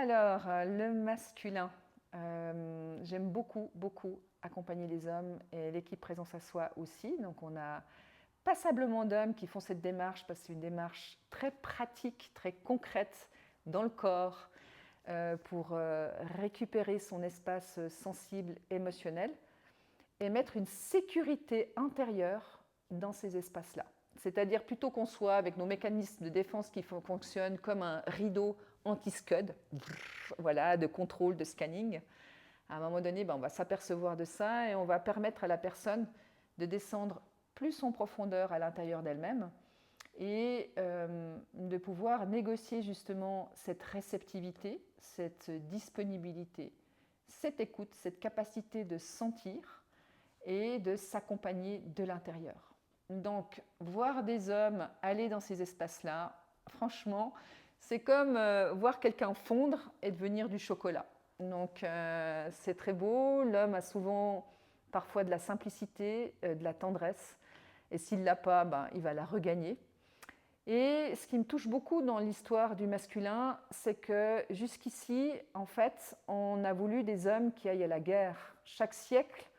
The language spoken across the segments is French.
Alors, le masculin. J'aime beaucoup, beaucoup accompagner les hommes et l'équipe Présence à Soi aussi. Donc, on a passablement d'hommes qui font cette démarche parce que c'est une démarche très pratique, très concrète dans le corps pour récupérer son espace sensible, émotionnel et mettre une sécurité intérieure dans ces espaces-là. C'est-à-dire plutôt qu'on soit avec nos mécanismes de défense qui fonctionnent comme un rideau anti-scud, voilà, de contrôle, de scanning, à un moment donné, on va s'apercevoir de ça et on va permettre à la personne de descendre plus en profondeur à l'intérieur d'elle-même et de pouvoir négocier justement cette réceptivité, cette disponibilité, cette écoute, cette capacité de sentir et de s'accompagner de l'intérieur. Donc, voir des hommes aller dans ces espaces-là, franchement, c'est comme voir quelqu'un fondre et devenir du chocolat. Donc, c'est très beau. L'homme a souvent, parfois, de la simplicité, de la tendresse. Et s'il ne l'a pas, il va la regagner. Et ce qui me touche beaucoup dans l'histoire du masculin, c'est que jusqu'ici, en fait, on a voulu des hommes qui aillent à la guerre. Chaque siècle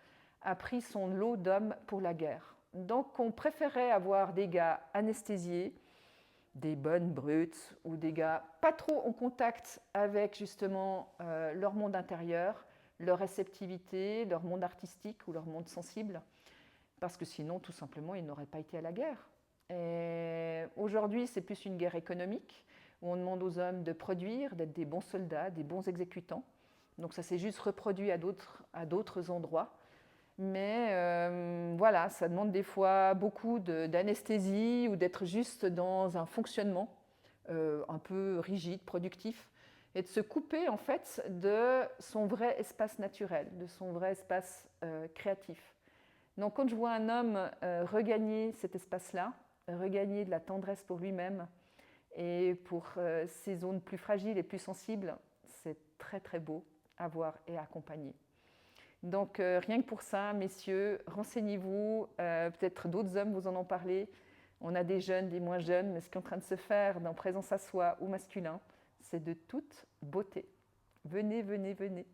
a pris son lot d'hommes pour la guerre. Donc on préférait avoir des gars anesthésiés, des bonnes brutes, ou des gars pas trop en contact avec justement leur monde intérieur, leur réceptivité, leur monde artistique ou leur monde sensible, parce que sinon, tout simplement, ils n'auraient pas été à la guerre. Et aujourd'hui, c'est plus une guerre économique, où on demande aux hommes de produire, d'être des bons soldats, des bons exécutants. Donc ça s'est juste reproduit à d'autres endroits. Mais voilà, ça demande des fois beaucoup d'anesthésie ou d'être juste dans un fonctionnement un peu rigide, productif, et de se couper en fait de son vrai espace naturel, de son vrai espace créatif. Donc quand je vois un homme regagner cet espace-là, regagner de la tendresse pour lui-même et pour ses zones plus fragiles et plus sensibles, c'est très très beau à voir et à accompagner. Donc rien que pour ça, messieurs, renseignez-vous, peut-être d'autres hommes vous en ont parlé. On a des jeunes, des moins jeunes, mais ce qui est en train de se faire dans Présence à Soi ou masculin, c'est de toute beauté. Venez, venez, venez.